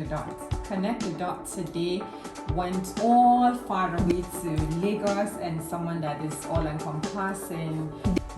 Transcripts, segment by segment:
Dots. Connect the Dots today went all far away to Lagos, and someone that is all encompassing,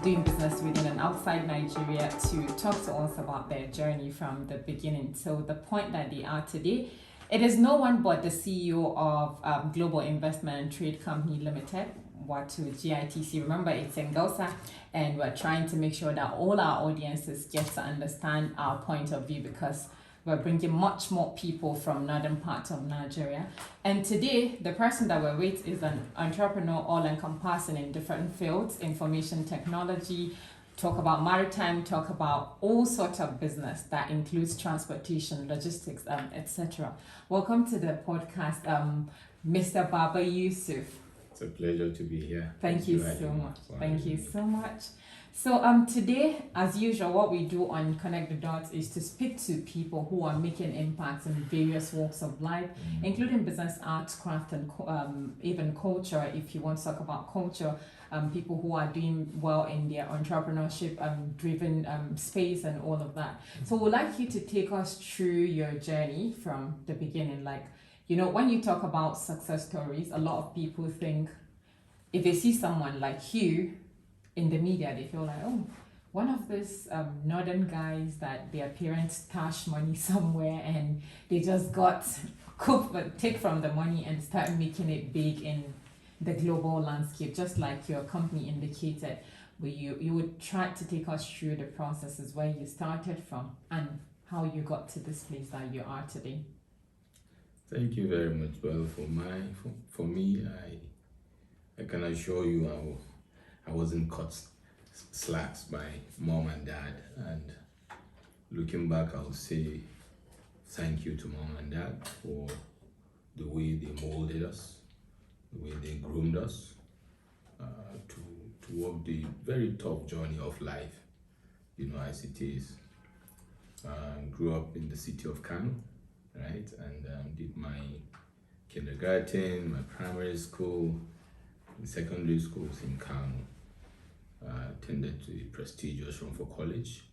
doing business within and outside Nigeria, to talk to us about their journey from the beginning till the point that they are today. It is no one but the CEO of Global Investment and Trade Company Limited, to GITC. Remember, it's in Gausa, and we're trying to make sure that all our audiences get to understand our point of view, because we're bringing much more people from northern parts of Nigeria. And today, the person that we're with is an entrepreneur, all encompassing in different fields: information technology, talk about maritime, talk about all sorts of business that includes transportation, logistics, etc. Welcome to the podcast, Mr. Baba Yusuf. It's a pleasure to be here. Thank you so much. Thank you so much. So today, as usual, what we do on Connect the Dots is to speak to people who are making impacts in various walks of life, including business, arts, craft, and even culture. If you want to talk about culture, people who are doing well in their entrepreneurship driven space and all of that. So we'd like you to take us through your journey from the beginning. Like, you know, when you talk about success stories, a lot of people think, if they see someone like you in the media, they feel like, oh, one of these northern guys that their parents stashed money somewhere and they just take from the money and start making it big in the global landscape, just like your company indicated. Where you would try to take us through the processes where you started from and how you got to this place that you are today. Thank you very much. Well, for me, I can assure you I wasn't cut slacks by mom and dad, and looking back, I would say thank you to mom and dad for the way they molded us, the way they groomed us to walk the very tough journey of life, you know, as it is. Grew up in the city of Kano, right, and did my kindergarten, my primary school, secondary schools in Kano. Attended to a prestigious Rumford College,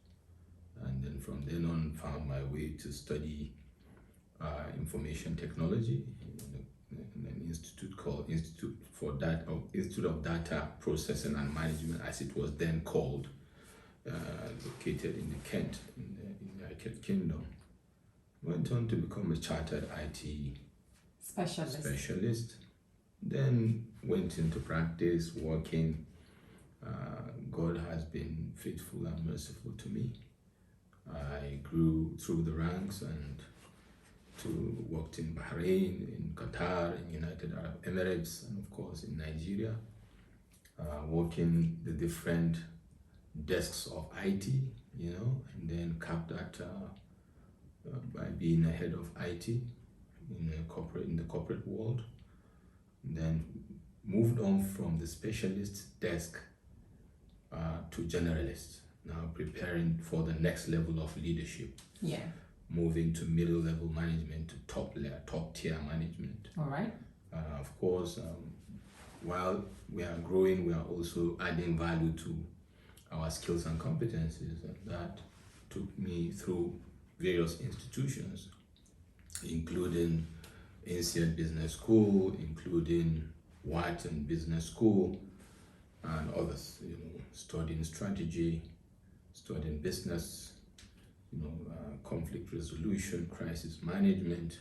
and then from then on found my way to study information technology in an institute called Institute of Data Processing and Management, as it was then called, located in the Kent, in the United Kingdom. Went on to become a chartered IT specialist. Then went into practice, working. God has been faithful and merciful to me. I grew through the ranks and worked in Bahrain, in Qatar, in United Arab Emirates, and of course in Nigeria, working the different desks of IT, you know, and then capped that by being a head of IT in the corporate world. And then moved on from the specialist desk to generalist, now preparing for the next level of leadership. Yeah. Moving to middle level management, to top tier management. All right. Of course, while we are growing, we are also adding value to our skills and competencies, and that took me through various institutions, including INSEAD Business School, including Wharton Business School, and others, you know, studying strategy, studying business, you know, conflict resolution, crisis management,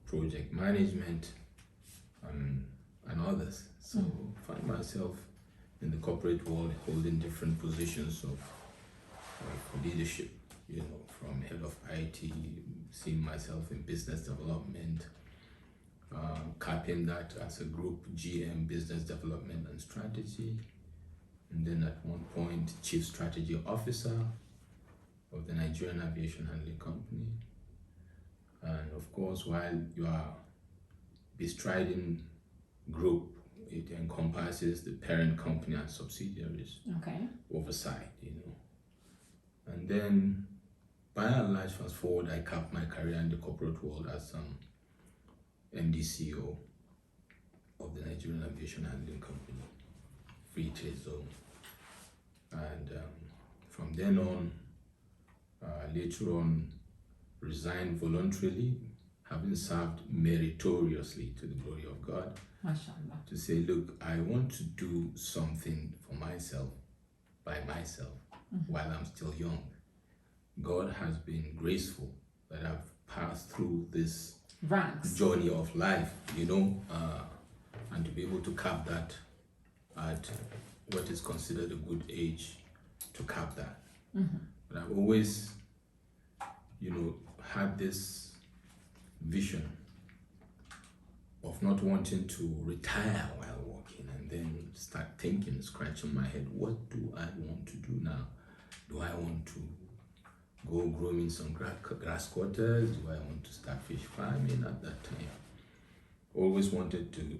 project management, and others. So find myself in the corporate world holding different positions of leadership, you know, from head of IT, seeing myself in business development, capping that as a group GM, business development and strategy, and then at one point chief strategy officer of the Nigerian Aviation Handling Company. And of course, while you are bestriding group, it encompasses the parent company and subsidiaries. Okay. Oversight, you know. And then by and large, fast forward, I capped my career in the corporate world as MD CEO of the Nigerian Aviation Handling Company, Free Trade Zone. And from then on, later on, resigned voluntarily having served meritoriously to the glory of God, Mashallah. to say, look, I want to do something for myself, by myself, while I'm still young. God has been graceful that I've passed through this Ranks. journey of life, and to be able to cap that at what is considered a good age, to cap that. But I've always, had this vision of not wanting to retire while working, and then start thinking, scratching my head, what do I want to do now? Do I want to go grooming some grass quarters? Do I want to start fish farming at that time? Always wanted to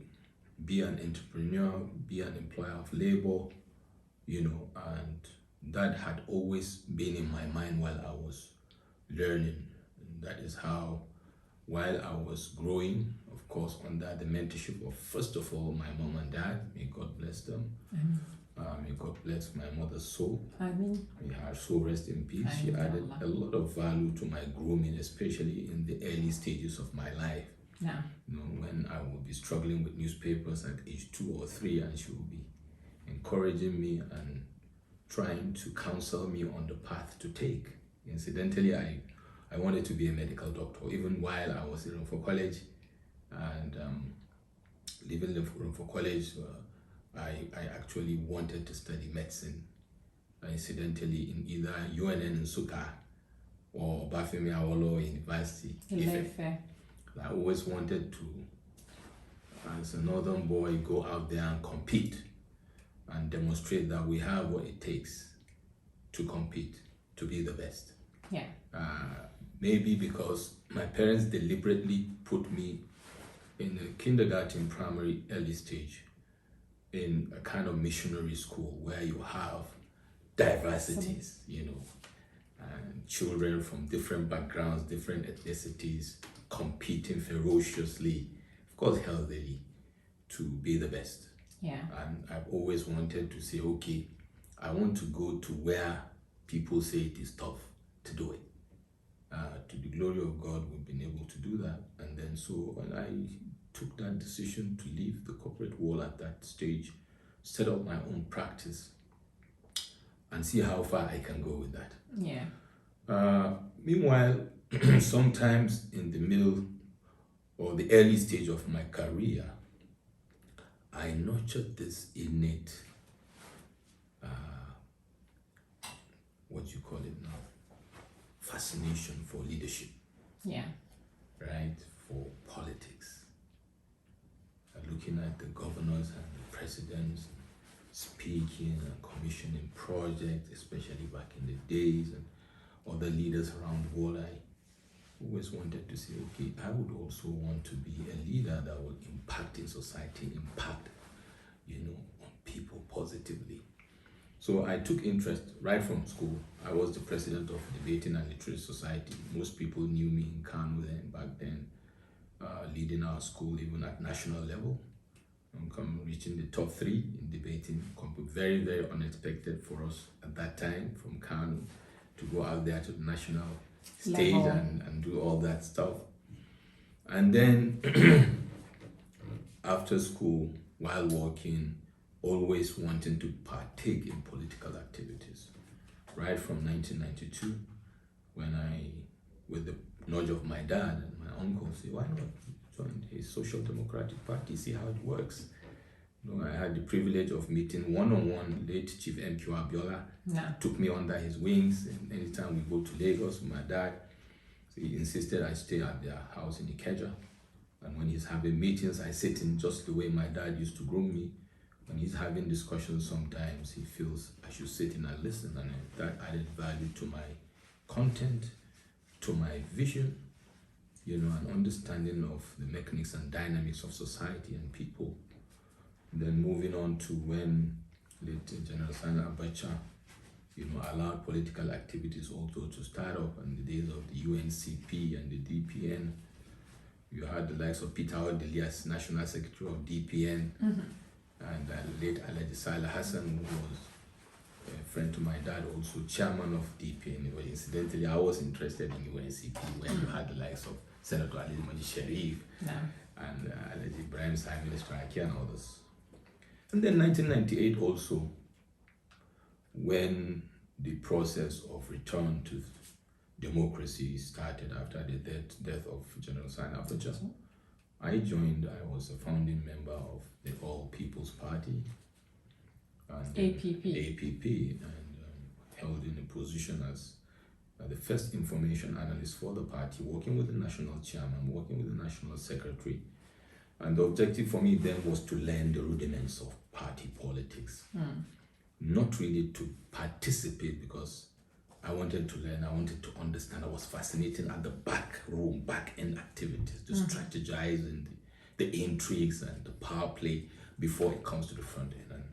be an entrepreneur, be an employer of labor, and that had always been in my mind while I was learning. And that is how, while I was growing, of course, under the mentorship of, first of all, my mom and dad, may God bless them. May God bless my mother's soul. Amen. May her soul rest in peace. She added a lot of value to my grooming, especially in the early stages of my life. Yeah. When I would be struggling with newspapers at age 2 or 3, and she would be encouraging me and trying to counsel me on the path to take. Incidentally, I wanted to be a medical doctor, even while I was in for college, and leaving for college. I actually wanted to study medicine, incidentally, in either UNN in Suka or Bafemi Awolowo University. I always wanted to, as a northern boy, go out there and compete and demonstrate that we have what it takes to compete, to be the best. Yeah. Maybe because my parents deliberately put me in a kindergarten, primary, early stage, in a kind of missionary school where you have diversities, and children from different backgrounds, different ethnicities, competing ferociously, of course healthily, to be the best. Yeah. And I've always wanted to say, okay, I want to go to where people say it is tough to do it. To the glory of God, we've been able to do that. And then so when I took that decision to leave the corporate world at that stage, set up my own practice, and see how far I can go with that. Yeah. Meanwhile, sometimes in the middle or the early stage of my career, I nurtured this innate, what you call it now, fascination for leadership. Yeah. Right? For politics. Looking at the governors and the presidents speaking and commissioning projects, especially back in the days, and other leaders around the world, I always wanted to say, okay, I would also want to be a leader that will impact in society, impact, on people positively. So I took interest right from school. I was the president of the Debating and Literary Society. Most people knew me in Kano back then, leading our school even at national level. Reaching the top 3 in debating. Very, very unexpected for us at that time from Kano to go out there to the national stage and do all that stuff. And then after school, while working, always wanting to partake in political activities. Right from 1992, when with the nudge of my dad and my uncle, say, why not join his Social Democratic Party, see how it works. I had the privilege of meeting one-on-one late Chief M.Q. Abiola. Took me under his wings, and anytime we go to Lagos with my dad, so he insisted I stay at their house in Ikeja. And when he's having meetings, I sit in just the way my dad used to groom me. When he's having discussions, sometimes he feels I should sit in and listen, and that added value to my content, to my vision, an understanding of the mechanics and dynamics of society and people. Then moving on to when late General Sani Abacha, allowed political activities also to start up in the days of the UNCP and the DPN. You had the likes of Peter Odili as National Secretary of DPN, and late Alhaji Saleh Hassan, who was a friend to my dad, also chairman of DPN. Well, incidentally, I was interested in UNCP when you had the likes of Senator Halima Sharif, No. and Alhaji Ibrahim Simon Strike and others. And then 1998 also, when the process of return to democracy started after the death of General Sani Abacha, I joined. I was a founding member of the All People's Party, and APP, and held in a position as the first information analyst for the party, working with the national chairman, working with the national secretary. And the objective for me then was to learn the rudiments of party politics. Not really to participate, because I wanted to learn, I wanted to understand. I was fascinated at the back end activities, the strategizing, the intrigues and the power play before it comes to the front end.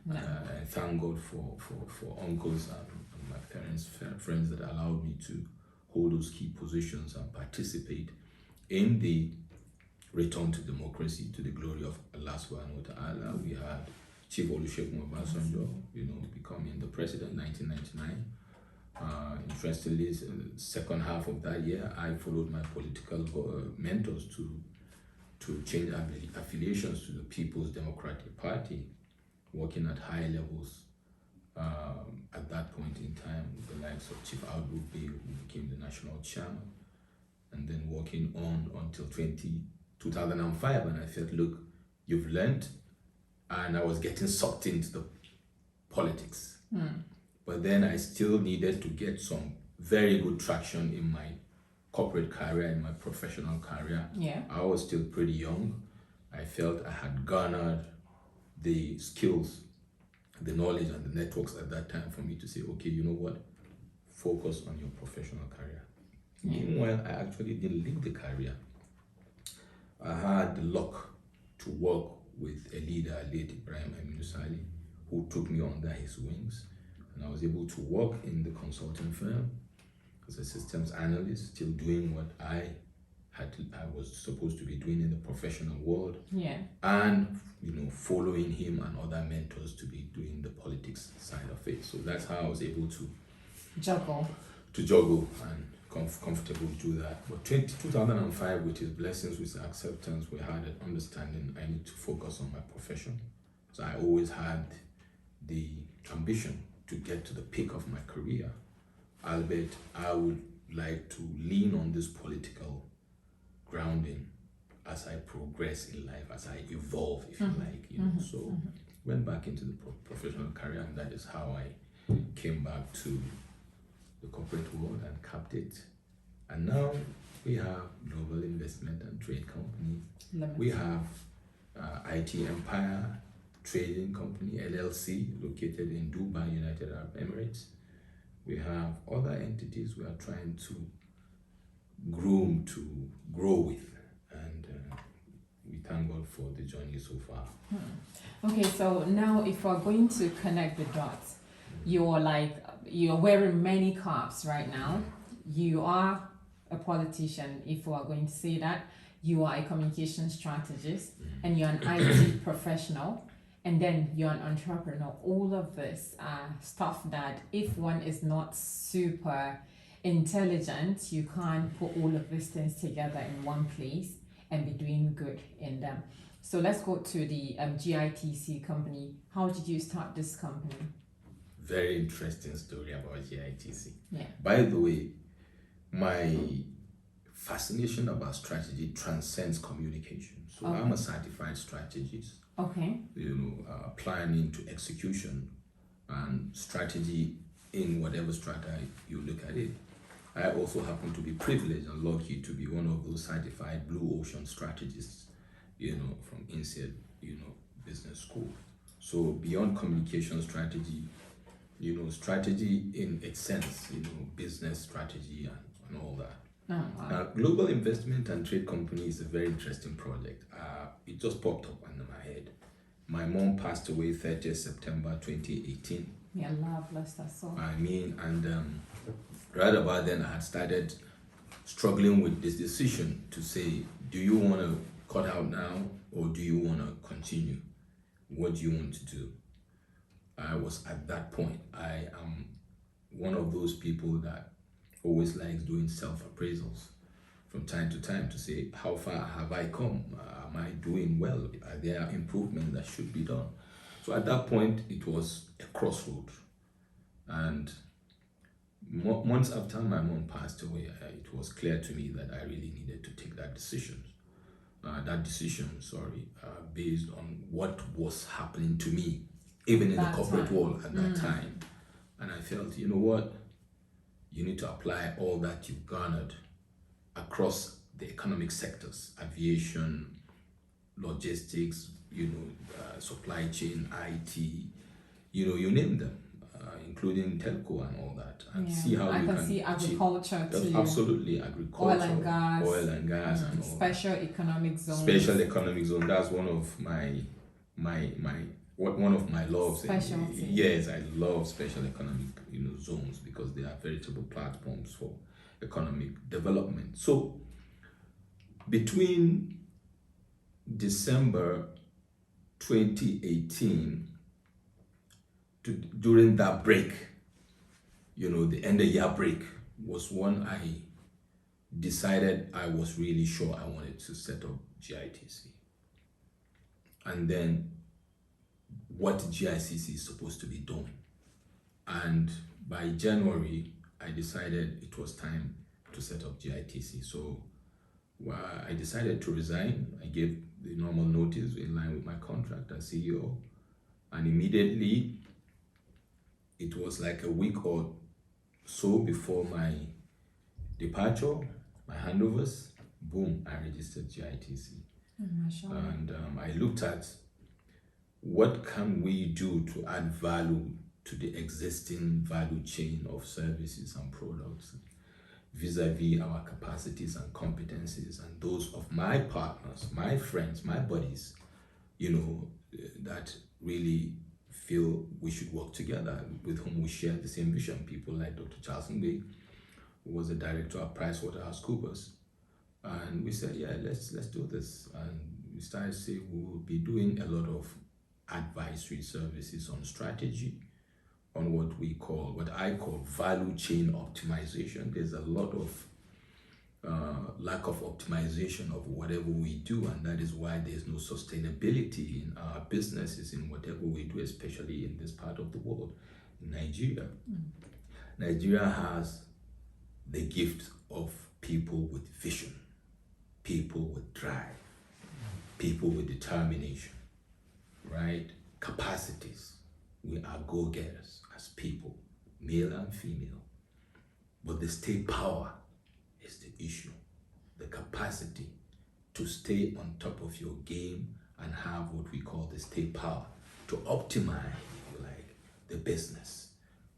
And I thank God for uncles and my parents, friends that allowed me to hold those key positions and participate in the return to democracy, to the glory of Allah subhanahu wa ta'ala. We had Chief Olusegun Obasanjo, becoming the president in 1999. Interestingly, the second half of that year, I followed my political mentors to change affiliations to the People's Democratic Party, working at high levels at that point in time, the likes of Chief Outlook Bey, who became the national chairman, and then working on until 2005, and I felt, look, you've learned, and I was getting sucked into the politics. But then I still needed to get some very good traction in my corporate career, in my professional career. Yeah. I was still pretty young. I felt I had garnered the skills, the knowledge, and the networks at that time for me to say, okay, you know what? Focus on your professional career. Meanwhile, I actually didn't leave the career. I had the luck to work with a leader, late Ibrahim Sali, who took me under his wings. And I was able to work in the consulting firm as a systems analyst, still doing what I was supposed to be doing in the professional world. Yeah. And following him and other mentors to be doing the politics side of it. So that's how I was able to juggle and comfortable to do that. But 2005, with his blessings, with his acceptance, we had an understanding I need to focus on my profession. So I always had the ambition to get to the peak of my career, albeit I would like to lean on this political grounding as I progress in life, as I evolve, if you like, So went back into the professional career, and that is how I came back to the corporate world and capped it. And now we have Global Investment and Trade Company. We have IT Empire Trading Company, LLC, located in Dubai, United Arab Emirates. We have other entities we are trying to grow with, and we thank God for the journey so far. Okay, so now if we're going to connect the dots, you're wearing many caps right now. You are a politician, if we are going to say that. You are a communication strategist, and you're an IT professional, and then you're an entrepreneur. All of this stuff that if one is not super intelligent, you can't put all of these things together in one place and be doing good in them. So let's go to the GITC company. How did you start this company? Very interesting story about GITC. Yeah. By the way, my fascination about strategy transcends communication. So I'm a certified strategist. Okay. Planning to execution and strategy in whatever strata you look at it. I also happen to be privileged and lucky to be one of those certified blue ocean strategists, from INSEAD, business school. So beyond communication strategy, strategy in its sense, business strategy and all that. Oh, wow. Now, Global Investment and Trade Company is a very interesting project. It just popped up under my head. My mom passed away 30th September 2018. Yeah, love, bless that soul. And right about then I had started struggling with this decision to say, do you want to cut out now, or do you want to continue? What do you want to do? I was at that point. I am one of those people that always likes doing self-appraisals. from time to time to say, how far have I come? Am I doing well? Are there improvements that should be done? So at that point, it was a crossroad. And months after my mom passed away, it was clear to me that I really needed to take that decision. Based on what was happening to me, even in the corporate world at that time. And I felt, you know what? You need to apply all that you've garnered across the economic sectors, aviation, logistics, supply chain, IT, you name them, including telco and all that, and see how we can see agriculture too. Absolutely, agriculture, oil and gas, and all special economic zones. Special economic zone. That's one of one of my loves. Specialty. Yes, I love special economic zones because they are veritable platforms for economic development. So between December 2018 during that break, the end of year break was when I decided I was really sure I wanted to set up GITC. And then what GITC is supposed to be doing. And by January, I decided it was time to set up GITC. So I decided to resign. I gave the normal notice in line with my contract as CEO. And immediately, it was like a week or so before my departure, my handovers, boom, I registered GITC. And I looked at what can we do to add value to the existing value chain of services and products vis-a-vis our capacities and competencies and those of my partners, my friends, my buddies, that really feel we should work together, with whom we share the same vision. People like Dr. Charles Ngbe, who was the director of PricewaterhouseCoopers. And we said, yeah, let's do this. And we started to say we will be doing a lot of advisory services on strategy, on what I call value chain optimization. There's a lot of lack of optimization of whatever we do, and that is why there's no sustainability in our businesses, in whatever we do, especially in this part of the world, in Nigeria. Nigeria has the gift of people with vision, people with drive, people with determination, right? Capacities. We are go-getters as people, male and female. But the state power is the issue. The capacity to stay on top of your game and have what we call the state power to optimize, if you like, the business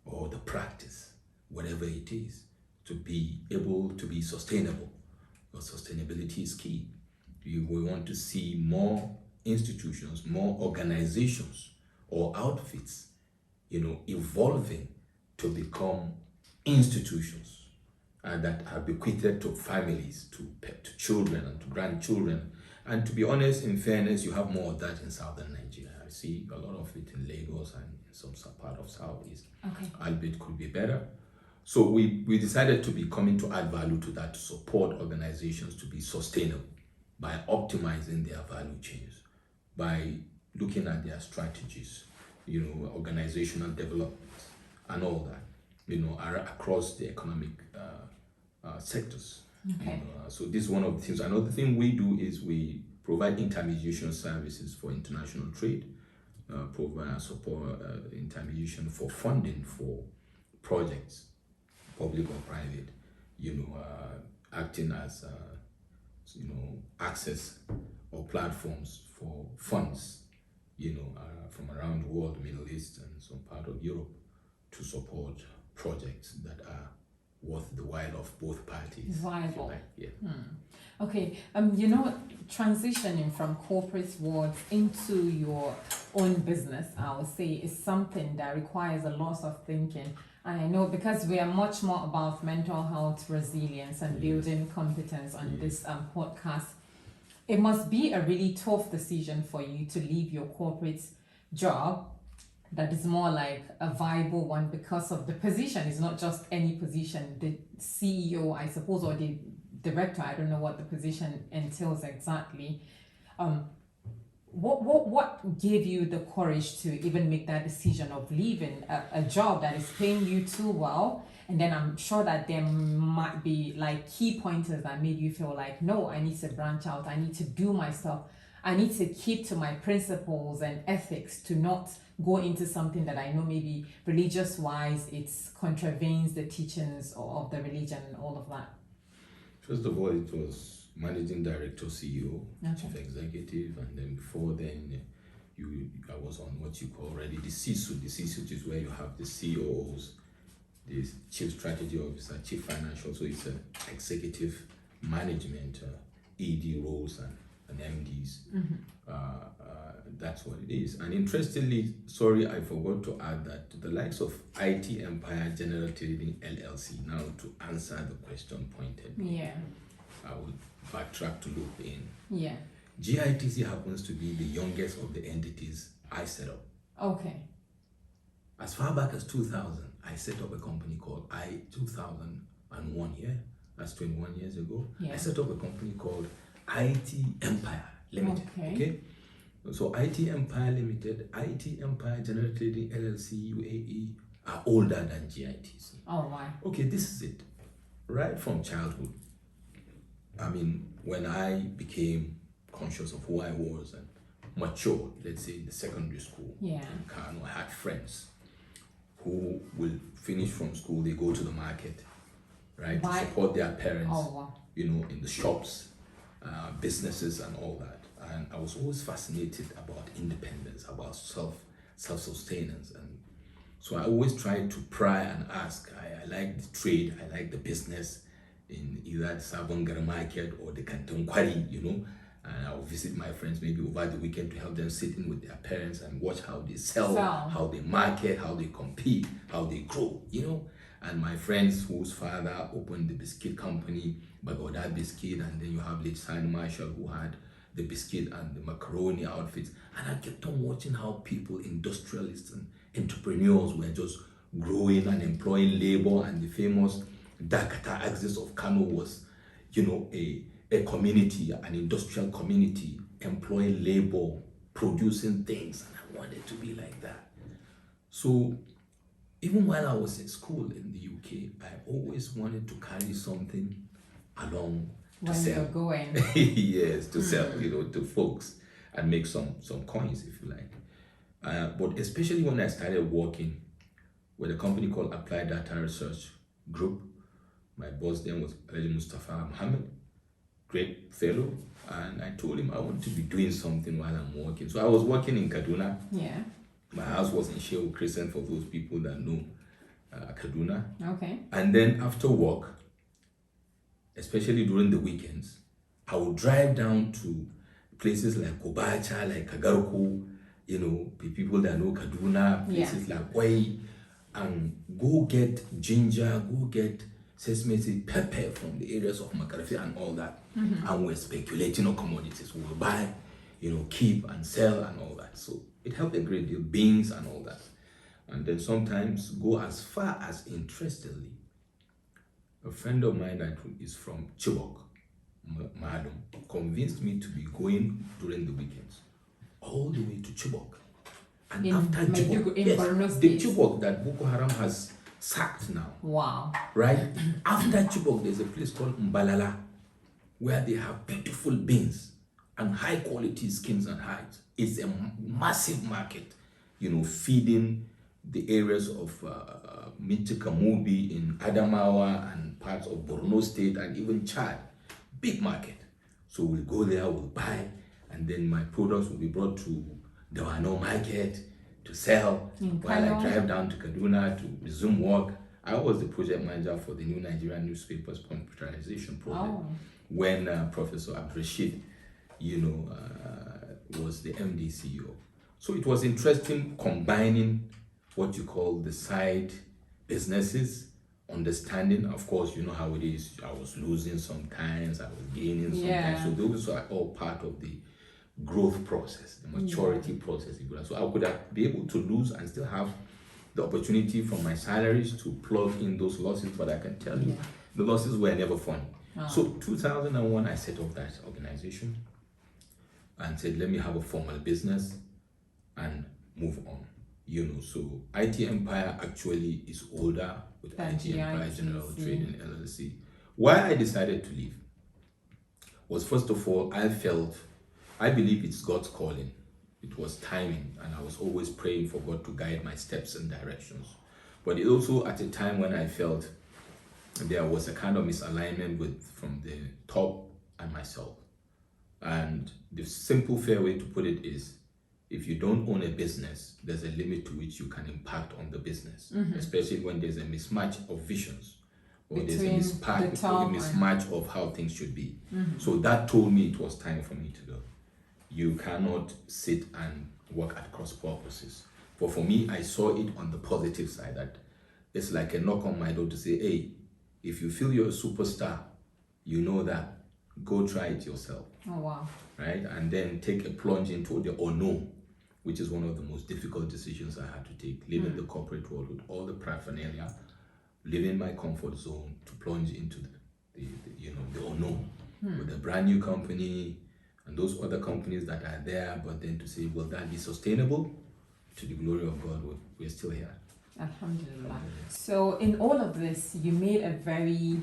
or the practice, whatever it is, to be able to be sustainable. Because sustainability is key. We want to see more institutions, more organizations or outfits, evolving to become institutions that are bequeathed to families, to children and to grandchildren. And to be honest, in fairness, you have more of that in southern Nigeria. I see a lot of it in Lagos and in some part of Southeast. Okay. Albeit could be better. So we decided to be coming to add value to that, to support organizations to be sustainable by optimizing their value chains, by looking at their strategies, organizational development and all that, across the economic sectors. Okay. So this is one of the things. Another thing we do is we provide intermediation services for international trade, provide support intermediation for funding for projects, public or private, acting as access or platforms for funds, from around the world, Middle East and some part of Europe, to support projects that are worth the while of both parties. Viable. Like. Yeah. Okay. Transitioning from corporate world into your own business, I would say, is something that requires a lot of thinking. And I know because we are much more about mental health, resilience, and building competence on this podcast, it must be a really tough decision for you to leave your corporate job that is more like a viable one because of the position. It's not just any position. The CEO, I suppose, or the director. I don't know what the position entails exactly. What gave you the courage to even make that decision of leaving a job that is paying you too well? And then I'm sure that there might be like key pointers that made you feel like, no, I need to branch out. I need to do my stuff. I need to keep to my principles and ethics to not go into something that I know maybe religious wise, it contravenes the teachings of the religion and all of that. First of all, it was managing director, CEO, Okay. chief executive, and then before then, I was on what you call already the C-suite. The C-suite is where you have the CEOs, the chief strategy officer, chief financial. So it's an executive management, ED roles and MDs. That's what it is. And interestingly, sorry, I forgot to add that the likes of IT Empire General Trading LLC, now to answer the question pointed, Yeah. I will backtrack to loop in. Yeah. GITC happens to be the youngest of the entities I set up. Okay. As far back as 2000, I set up a company called 2001, yeah? That's 21 years ago. Yeah. I set up a company called IT Empire Limited, okay? So IT Empire Limited, IT Empire General Trading LLC, UAE are older than GITC. Oh, why? Okay, this is it. Right from childhood, I mean, when I became conscious of who I was and mature, let's say in the secondary school, Yeah. in Kano, I had friends who will finish from school, they go to the market, right, Why? to support their parents, Oh, wow. you know, in the shops, businesses and all that. And I was always fascinated about independence, about self-sustenance. And so I always tried to pry and ask. I like the trade, I like the business in either the Savangara market or the Canton Quarry, you know. And I'll visit my friends maybe over the weekend to help them sit in with their parents and watch how they sell, how they market, how they compete, how they grow, you know. And my friends whose father opened the biscuit company, Bagoda Biscuit, and then you have late Simon Marshall who had the biscuit and the macaroni outfits. And I kept on watching how people, industrialists and entrepreneurs, were just growing and employing labor. And the famous Dakata axis of Kano was, you know, a community, an industrial community, employing labor, producing things. And I wanted to be like that. So even while I was in school in the UK, I always wanted to carry something along to When sell. you're going. Yes, to sell, you know, to folks and make some coins, if you like. But especially when I started working with a company called Applied Data Research Group, my boss then was Alhaji Mustafa Mohammed, great fellow, and I told him I want to be doing something while I'm working. So I was working in Kaduna. Yeah. My house was in Shehu Crescent, for those people that know Kaduna. Okay. And then after work, especially during the weekends, I would drive down to places like Kobacha, like Kagarku, you know, people that know Kaduna, places like Wai, and go get ginger, go get sesame seed, pepper from the areas of Makarfi and all that. And we're speculating on commodities. We'll buy, you know, keep and sell and all that. So it helped a great deal, beans and all that. And then sometimes go as far as, interestingly, a friend of mine that is from Chibok, Madam, convinced me to be going during the weekends, all the way to Chibok. And after Chibok, yes, the Chibok that Boko Haram has sacked now. Wow. Right? After Chibok, there's a place called Mbalala, where they have beautiful beans and high quality skins and hides. It's a massive market, you know, feeding the areas of Minchikamubi in Adamawa and parts of Borno State and even Chad. Big market. So we'll go there, we'll buy, and then my products will be brought to Dawano market to sell. While I drive down to Kaduna to resume work. I was the project manager for the New Nigerian Newspapers computerization project when Professor Abdurrashid, you know, was the MD CEO. So it was interesting combining what you call the side businesses, understanding, of course, you know how it is. I was losing sometimes, I was gaining sometimes. So those are all part of the growth process, the maturity process. So I could be able to lose and still have the opportunity from my salaries to plug in those losses, but I can tell you, the losses were never funny. So 2001, I set up that organization and said, let me have a formal business and move on. So IT Empire actually is older with IT Empire General Trading LLC. Why I decided to leave was, first of all, I believe it's God's calling. It was timing, and I was always praying for God to guide my steps and directions. But it also at a time when I felt there was a kind of misalignment from the top and myself. And the simple, fair way to put it is, if you don't own a business, there's a limit to which you can impact on the business, especially when there's a mismatch of visions, or there's a mismatch of how things should be. So that told me it was time for me to go. You cannot sit and work at cross purposes. But for me, I saw it on the positive side, that it's like a knock on my door to say, hey, if you feel you're a superstar, you know that, go try it yourself. Oh, wow. Right? And then take a plunge into the unknown, which is one of the most difficult decisions I had to take, leaving the corporate world with all the paraphernalia, leaving my comfort zone to plunge into the unknown with a brand new company and those other companies that are there, but then to say, will that be sustainable? To the glory of God, we're still here. Alhamdulillah. So in all of this, you made a very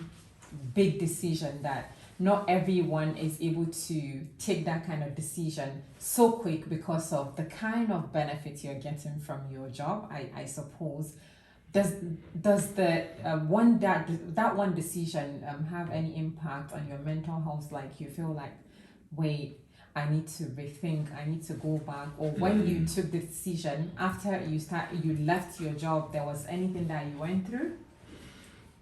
big decision that not everyone is able to take that kind of decision so quick because of the kind of benefits you're getting from your job, I suppose. Does the that one decision have any impact on your mental health? Like you feel like, wait, I need to rethink, I need to go back? Or when you took the decision, after you left your job, there was anything that you went through?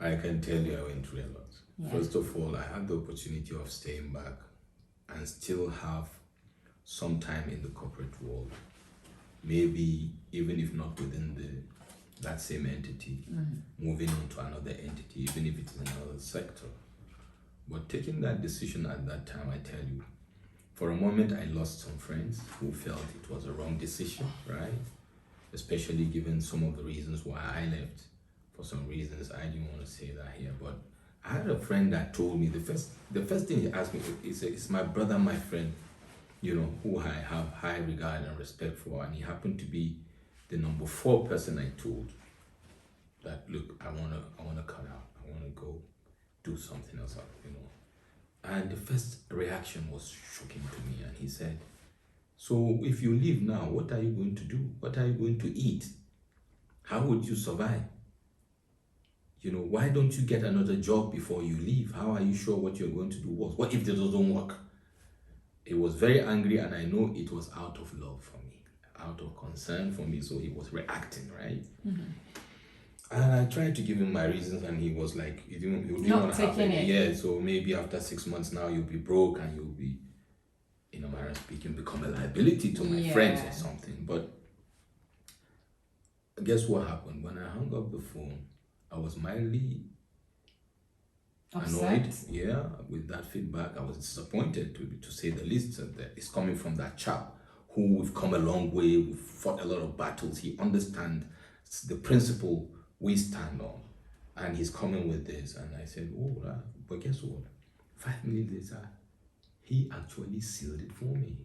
I can tell you I went through a lot. Yeah. First of all, I had the opportunity of staying back and still have some time in the corporate world. Maybe even if not within that same entity, moving into another entity, even if it's in another sector. But taking that decision at that time, I tell you, for a moment I lost some friends who felt it was a wrong decision, right? Especially given some of the reasons why I left. For some reasons, I didn't want to say that here, but I had a friend that told me, the first thing he asked me is my brother, my friend, who I have high regard and respect for, and he happened to be the number 4 person I told that, look, I wanna cut out, I wanna go do something else, And the first reaction was shocking to me, and he said, so if you leave now, what are you going to do? What are you going to eat? How would you survive? Why don't you get another job before you leave? How are you sure what you're going to do works? What if it doesn't work? He was very angry, and I know it was out of love for me, out of concern for me, so he was reacting, right? And I tried to give him my reasons, and he was like, you didn't want to happen. Yeah, so maybe after 6 months now, you'll be broke, and you'll be, in a manner of speaking, become a liability to my friends or something. But guess what happened? When I hung up the phone, I was mildly annoyed, with that feedback. I was disappointed, to say the least. That it's coming from that chap who we've come a long way, we've fought a lot of battles. He understands the principle we stand on, and he's coming with this. And I said, but guess what? 5 minutes later, he actually sealed it for me.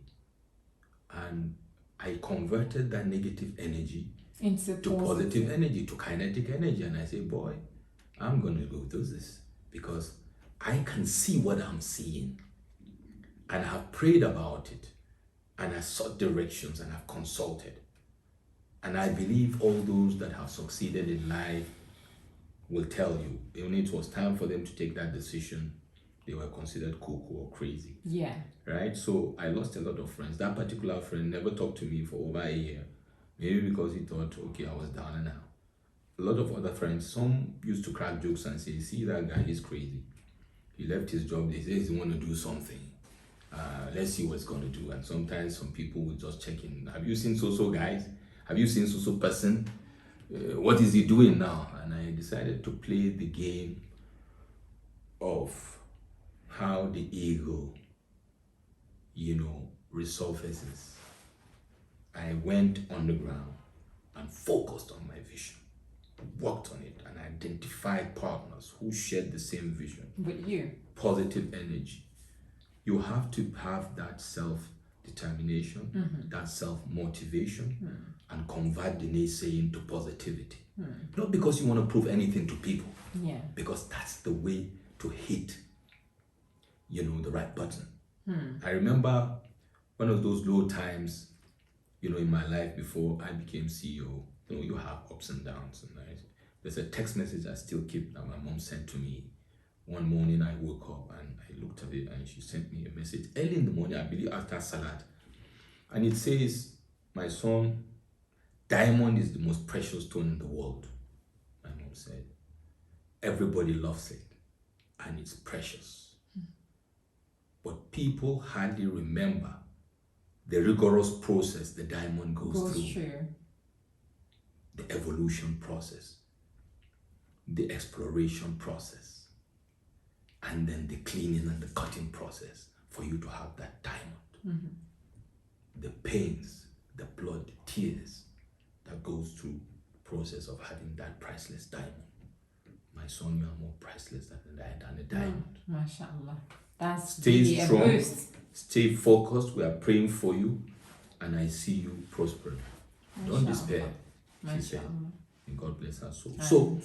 And I converted that negative energy to positive energy, to kinetic energy. And I say, boy, I'm going to go do this because I can see what I'm seeing. And I have prayed about it. And I sought directions and I've consulted. And I believe all those that have succeeded in life will tell you, when it was time for them to take that decision, they were considered cuckoo or crazy. Yeah. Right? So I lost a lot of friends. That particular friend never talked to me for over a year. Maybe because he thought, okay, I was down and out. A lot of other friends, some used to crack jokes and say, see that guy, he's crazy. He left his job, they say he want to do something. Let's see what's going to do. And sometimes some people will just check in. Have you seen so-so guys? Have you seen so-so person? What is he doing now? And I decided to play the game of how the ego, resurfaces. I went underground and focused on my vision. worked on it, and identified partners who shared the same vision, with you, positive energy. You have to have that self-determination, that self-motivation, and convert the naysaying to positivity. Not because you want to prove anything to people, because that's the way to hit, the right button. I remember one of those low times, in my life before I became CEO. You have ups and downs, right? There's a text message I still keep that my mom sent to me. One morning I woke up and I looked at it, and she sent me a message early in the morning, I believe after salad. And it says, "My son, diamond is the most precious stone in the world." My mom said, "Everybody loves it and it's precious. But people hardly remember the rigorous process the diamond goes through. The evolution process, the exploration process, and then the cleaning and the cutting process for you to have that diamond. The pains, the blood, the tears that goes through the process of having that priceless diamond. My son, you are more priceless than a diamond." Mashallah. That's Stay really strong, a boost. stay focused. We are praying for you, and I see you prospering. Don't despair, she said. And God bless her soul. So,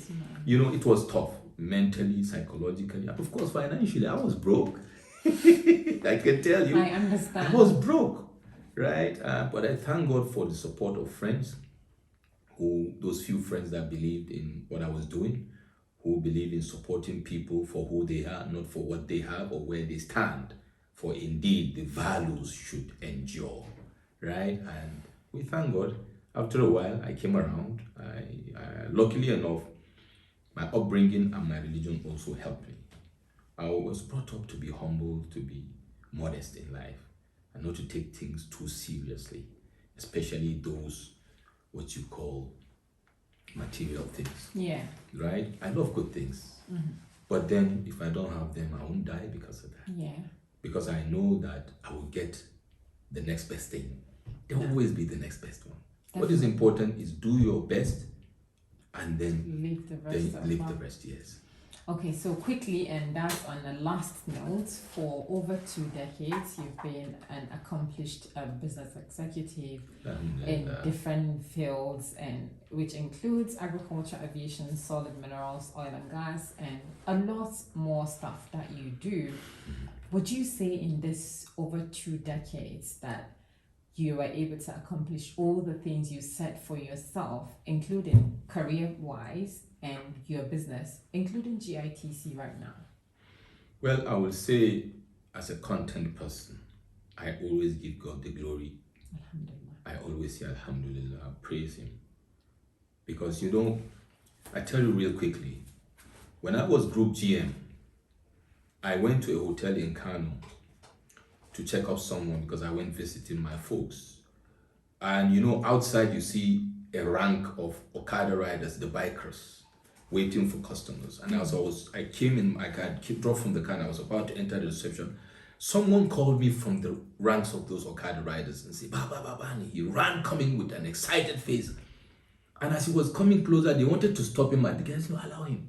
it was tough, mentally, psychologically, and of course, financially. I was broke. I can tell you. I understand. I was broke, right? But I thank God for the support of friends, those few friends that believed in what I was doing, who believe in supporting people for who they are, not for what they have or where they stand. For indeed, the values should endure, right? And we thank God. After a while, I came around. I luckily enough, my upbringing and my religion also helped me. I was brought up to be humble, to be modest in life, and not to take things too seriously, especially those, what you call, material things. Yeah. Right? I love good things. But then if I don't have them, I won't die because of that. Yeah. Because I know that I will get the next best thing. There will always be the next best one. Definitely. What is important is do your best and then leave the rest. Yes. Okay, so quickly, and that's on the last note, for over 2 decades, you've been an accomplished business executive in different fields, and which includes agriculture, aviation, solid minerals, oil and gas, and a lot more stuff that you do. Would you say in this over 2 decades that you were able to accomplish all the things you set for yourself, including career-wise and your business, including GITC right now? Well, I will say, as a content person, I always give God the glory. Alhamdulillah. I always say Alhamdulillah, praise Him. Because I tell you real quickly, when I was Group GM, I went to a hotel in Kano to check up someone because I went visiting my folks. And outside you see a rank of Okada riders, the bikers, waiting for customers. And I came in, I got dropped from the car and I was about to enter the reception. Someone called me from the ranks of those Okada riders and said, "Baba," and he ran coming with an excited face. And as he was coming closer, they wanted to stop him, and the guys didn't allow him.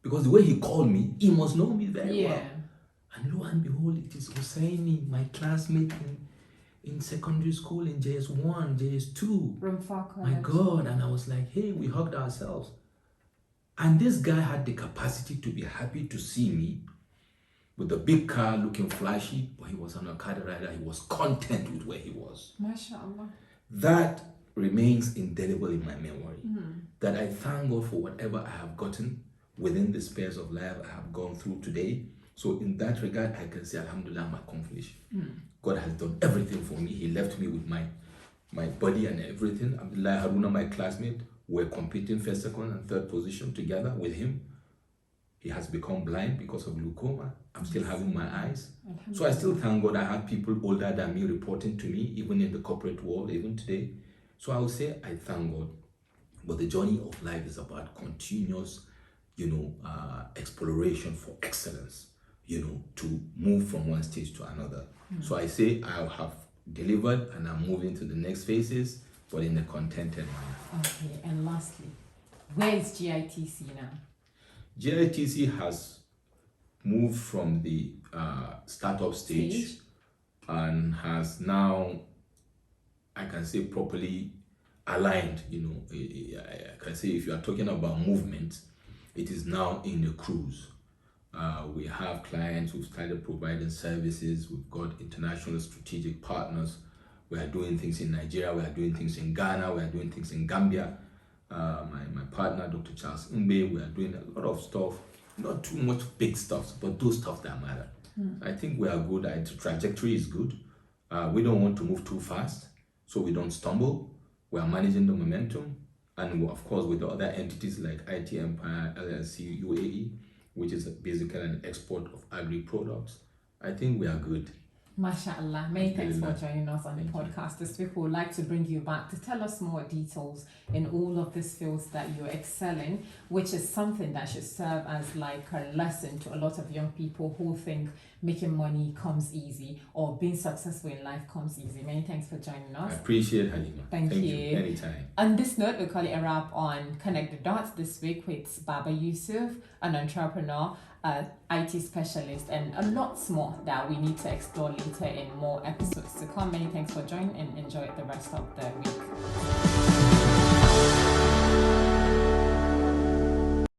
Because the way he called me, he must know me very well. And lo and behold, it is Hussaini, my classmate in secondary school in JS1, JS2. My God. And I was like, hey, we hugged ourselves. And this guy had the capacity to be happy to see me with a big car looking flashy, but he was on a car rider. He was content with where he was. MashaAllah. That remains indelible in my memory. That I thank God for whatever I have gotten within the spheres of life I have gone through today. So in that regard, I can say, Alhamdulillah, I'm accomplished. God has done everything for me. He left me with my body and everything. Abdullah Haruna, my classmate, were competing first, second, and third position together with him. He has become blind because of glaucoma. I'm still having my eyes. So I still thank God I have people older than me reporting to me, even in the corporate world, even today. So I will say I thank God. But the journey of life is about continuous, exploration for excellence, to move from one stage to another. So I say I have delivered and I'm moving to the next phases, but in a contented manner. Okay, and lastly, Where is GITC now? GITC has moved from the startup stage and has now, I can say, properly aligned. I can say if you are talking about movement, it is now in the cruise. We have clients who've started providing services. We've got international strategic partners. We are doing things in Nigeria. We are doing things in Ghana. We are doing things in Gambia. My partner, Dr. Charles Mbe, we are doing a lot of stuff. Not too much big stuff, but those stuff that matter. I think we are good. The trajectory is good. We don't want to move too fast, so we don't stumble. We are managing the momentum. And of course, with the other entities like IT Empire, LLC, UAE, which is basically an export of agri products, I think we are good. MashaAllah. Many thanks for joining us on the podcast this week. We would like to bring you back to tell us more details in all of these fields that you're excelling, which is something that should serve as like a lesson to a lot of young people who think making money comes easy or being successful in life comes easy. Many thanks for joining us. I appreciate Halima. Thank you. Anytime. On this note, we call it a wrap on Connect the Dots this week with Baba Yusuf, an entrepreneur, IT specialist, and a lot more that we need to explore later in more episodes to come. Many thanks for joining and enjoy the rest of the week.